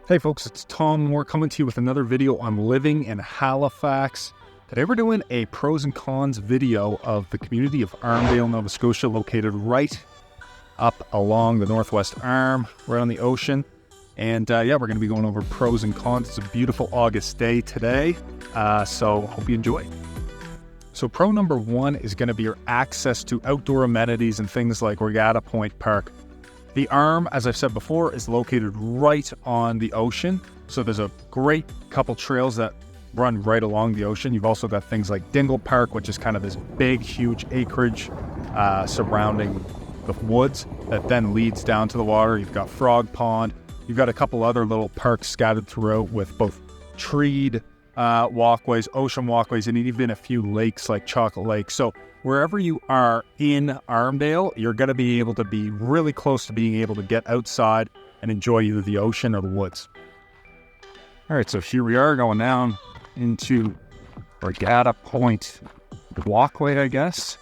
Hey folks, it's Tom Moore coming to you with another video on living in Halifax. Today we're doing a pros and cons video of the community of Armdale, Nova Scotia, located right up along the Northwest Arm, right on the ocean. And we're going to be going over pros and cons. It's a beautiful August day today, so hope you enjoy. So pro number one is going to be your access to outdoor amenities and things like Regatta Point Park. The Arm, as I've said before, is located right on the ocean. So there's a great couple trails that run right along the ocean. You've also got things like Dingle Park, which is kind of this big, huge acreage surrounding the woods that then leads down to the water. You've got Frog Pond. You've got a couple other little parks scattered throughout with both treed walkways, ocean walkways, and even a few lakes like Chocolate Lake. So wherever you are in Armdale, you're going to be able to be really close to being able to get outside and enjoy either the ocean or the woods. All right, so here we are going down into Regatta Point walkway, I guess.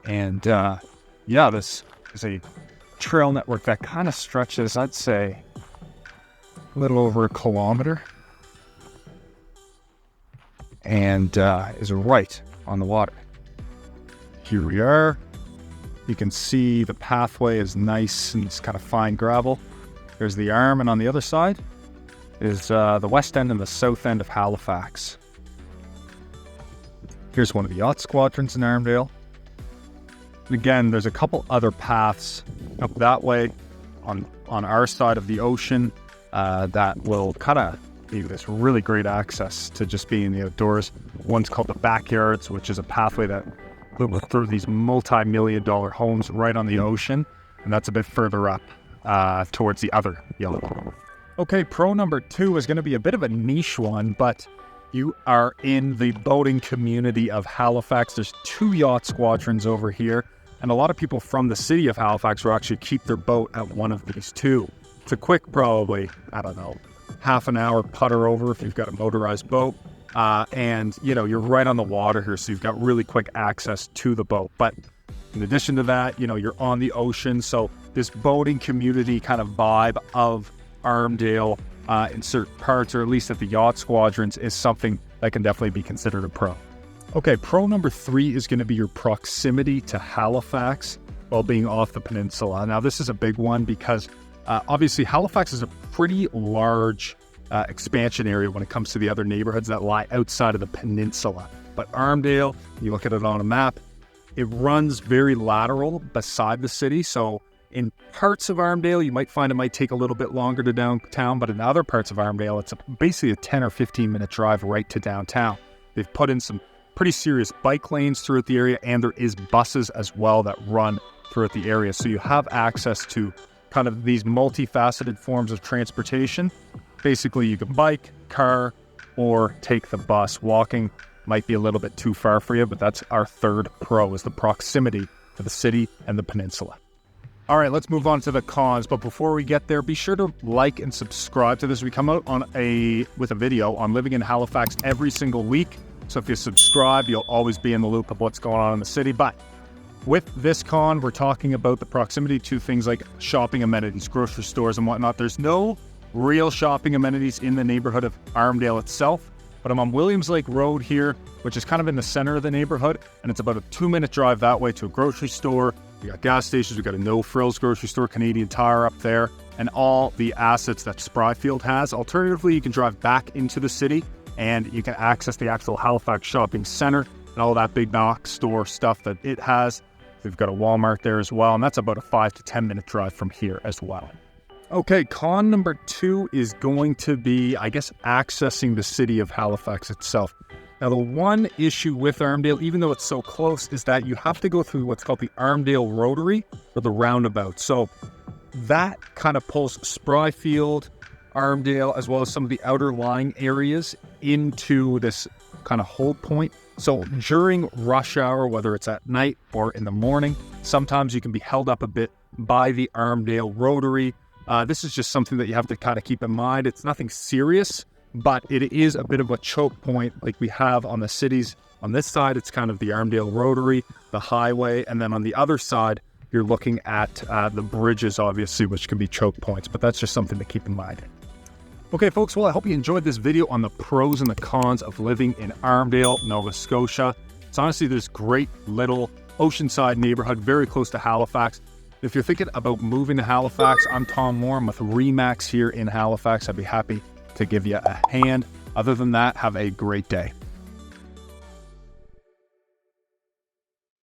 And this is a trail network that kind of stretches, I'd say, a little over a kilometer. And is right on the water. Here we are. You can see the pathway is nice and it's kind of fine gravel. There's the Arm, and on the other side is the west end and the south end of Halifax. Here's one of the yacht squadrons in Armdale. And again, there's a couple other paths up that way on our side of the ocean that will kind of give you this really great access to just being in the outdoors. One's called the Backyards, which is a pathway that through these multi-million-dollar homes right on the ocean, and that's a bit further up towards the other yellow. Okay, pro number two is going to be a bit of a niche one, but you are in the boating community of Halifax. There's two yacht squadrons over here, and a lot of people from the city of Halifax will actually keep their boat at one of these two. It's a quick, probably, half an hour putter over if you've got a motorized boat. And you're right on the water here, so you've got really quick access to the boat. But in addition to that, you're on the ocean. So this boating community kind of vibe of Armdale in certain parts, or at least at the yacht squadrons, is something that can definitely be considered a pro. Okay, pro number three is going to be your proximity to Halifax while being off the peninsula. Now, this is a big one because obviously Halifax is a pretty large expansion area when it comes to the other neighborhoods that lie outside of the peninsula. But Armdale, you look at it on a map, it runs very lateral beside the city. So in parts of Armdale, you might find it might take a little bit longer to downtown, but in other parts of Armdale, it's basically a 10 or 15 minute drive right to downtown. They've put in some pretty serious bike lanes throughout the area, and there is buses as well that run throughout the area. So you have access to kind of these multifaceted forms of transportation. Basically, you can bike, car, or take the bus. Walking might be a little bit too far for you, but that's our third pro, is the proximity to the city and the peninsula. All right, let's move on to the cons. But before we get there, be sure to like and subscribe to this. We come out with a video on living in Halifax every single week. So if you subscribe, you'll always be in the loop of what's going on in the city. But with this con, we're talking about the proximity to things like shopping amenities, grocery stores and whatnot. There's no real shopping amenities in the neighborhood of Armdale itself, but I'm on Williams Lake Road here, which is kind of in the center of the neighborhood, and it's about a 2-minute drive that way to a grocery store. We got gas stations, we got a No Frills grocery store, Canadian Tire up there, and all the assets that Spryfield has. Alternatively, you can drive back into the city and you can access the actual Halifax shopping center and all that big box store stuff that it has. We've got a Walmart there as well, and that's about a 5 to 10 minute drive from here as well. Okay, con number two is going to be, I guess, accessing the city of Halifax itself. Now, the one issue with Armdale, even though it's so close, is that you have to go through what's called the Armdale Rotary, or the roundabout. So that kind of pulls Spryfield, Armdale, as well as some of the outer lying areas into this kind of hold point. So during rush hour, whether it's at night or in the morning, sometimes you can be held up a bit by the Armdale Rotary. This is just something that you have to kind of keep in mind. It's nothing serious, but it is a bit of a choke point like we have on the cities. On this side, it's kind of the Armdale Rotary, the highway, and then on the other side, you're looking at the bridges, obviously, which can be choke points, but that's just something to keep in mind. Okay, folks, well, I hope you enjoyed this video on the pros and the cons of living in Armdale, Nova Scotia. It's honestly this great little oceanside neighborhood, very close to Halifax. If you're thinking about moving to Halifax, I'm Tom Moore. I'm with Remax here in Halifax. I'd be happy to give you a hand. Other than that, have a great day.